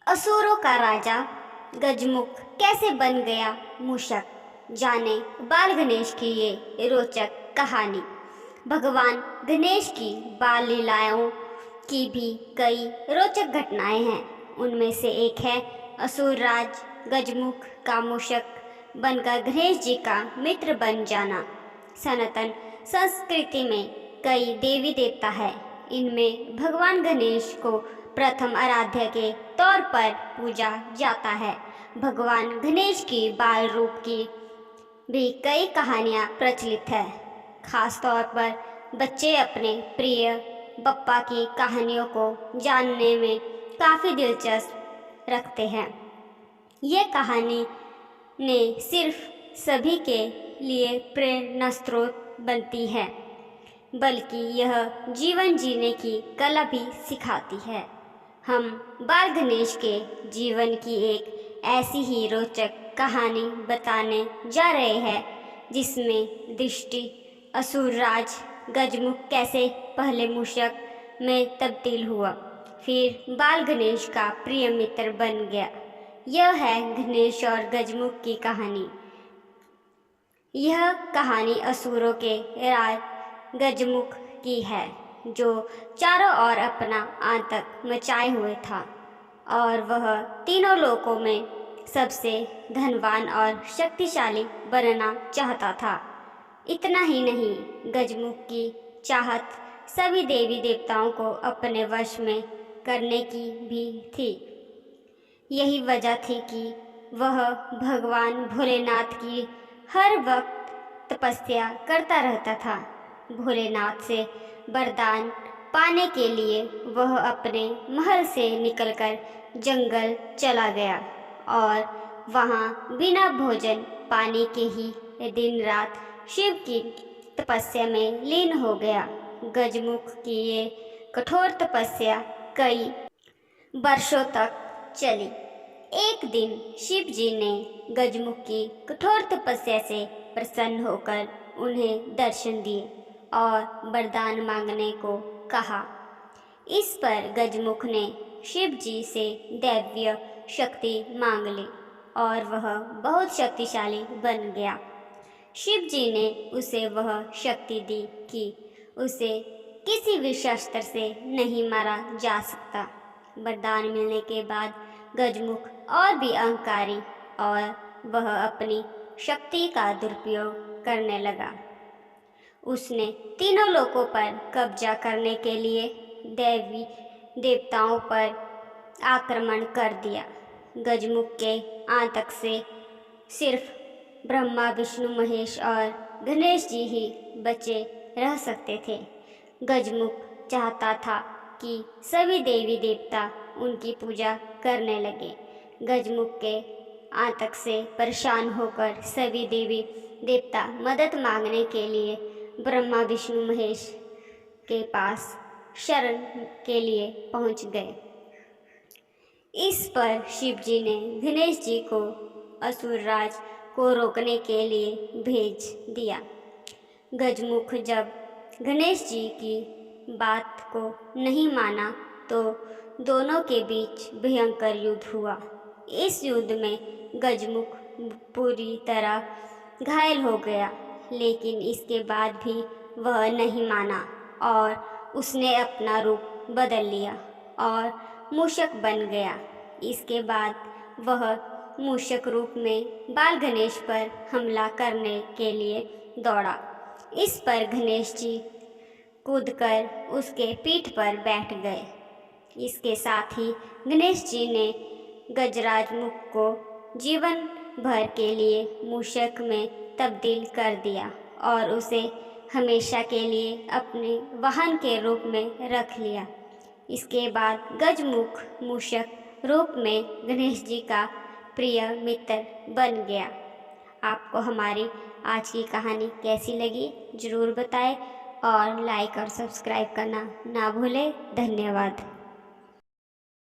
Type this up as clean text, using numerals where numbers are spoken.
असुरों का राजा गजमुख कैसे बन गया मूषक, जाने बाल गणेश की ये रोचक कहानी। भगवान गणेश की बाल लीलाओं की भी कई रोचक घटनाएं हैं। उनमें से एक है असुर राज गजमुख का मूषक बनकर गणेश जी का मित्र बन जाना। सनातन संस्कृति में कई देवी देवता है। इनमें भगवान गणेश को प्रथम आराध्य के तौर पर पूजा जाता है। भगवान गणेश की बाल रूप की भी कई कहानियाँ प्रचलित है। खास तौर पर बच्चे अपने प्रिय बप्पा की कहानियों को जानने में काफ़ी दिलचस्प रखते हैं। ये कहानी ने सिर्फ सभी के लिए प्रेरणा स्रोत बनती है, बल्कि यह जीवन जीने की कला भी सिखाती है। हम बाल गणेश के जीवन की एक ऐसी ही रोचक कहानी बताने जा रहे हैं, जिसमें दृष्टि असुर राज गजमुख कैसे पहले मूषक में तब्दील हुआ, फिर बाल गणेश का प्रिय मित्र बन गया। यह है गणेश और गजमुख की कहानी। यह कहानी असुरों के राज गजमुख की है, जो चारों ओर अपना आतंक मचाए हुए था और वह तीनों लोकों में सबसे धनवान और शक्तिशाली बनना चाहता था। इतना ही नहीं, गजमुख की चाहत सभी देवी देवताओं को अपने वश में करने की भी थी। यही वजह थी कि वह भगवान भोलेनाथ की हर वक्त तपस्या करता रहता था। भोलेनाथ से वरदान पाने के लिए वह अपने महल से निकलकर जंगल चला गया और वहाँ बिना भोजन पानी के ही दिन रात शिव की तपस्या में लीन हो गया। गजमुख की ये कठोर तपस्या कई वर्षों तक चली। एक दिन शिव जी ने गजमुख की कठोर तपस्या से प्रसन्न होकर उन्हें दर्शन दिए और वरदान मांगने को कहा। इस पर गजमुख ने शिव जी से दैवीय शक्ति मांग ली और वह बहुत शक्तिशाली बन गया। शिव जी ने उसे वह शक्ति दी कि उसे किसी भी शस्त्र से नहीं मारा जा सकता। वरदान मिलने के बाद गजमुख और भी अहंकारी और वह अपनी शक्ति का दुरुपयोग करने लगा। उसने तीनों लोकों पर कब्जा करने के लिए देवी देवताओं पर आक्रमण कर दिया। गजमुख के आतंक से सिर्फ ब्रह्मा विष्णु महेश और गणेश जी ही बचे रह सकते थे। गजमुख चाहता था कि सभी देवी देवता उनकी पूजा करने लगे। गजमुख के आतंक से परेशान होकर सभी देवी देवता मदद मांगने के लिए ब्रह्मा विष्णु महेश के पास शरण के लिए पहुंच गए। इस पर शिव जी ने गणेश जी को असुर राज को रोकने के लिए भेज दिया। गजमुख जब गणेश जी की बात को नहीं माना तो दोनों के बीच भयंकर युद्ध हुआ। इस युद्ध में गजमुख पूरी तरह घायल हो गया, लेकिन इसके बाद भी वह नहीं माना और उसने अपना रूप बदल लिया और मूषक बन गया। इसके बाद वह मूषक रूप में बाल गणेश पर हमला करने के लिए दौड़ा। इस पर गणेश जी कूदकर उसके पीठ पर बैठ गए। इसके साथ ही गणेश जी ने गजराज मुख को जीवन भर के लिए मूषक में तब्दील कर दिया और उसे हमेशा के लिए अपने वाहन के रूप में रख लिया। इसके बाद गजमुख मूषक रूप में गणेश जी का प्रिय मित्र बन गया। आपको हमारी आज की कहानी कैसी लगी ज़रूर बताएं और लाइक और सब्सक्राइब करना ना भूलें। धन्यवाद।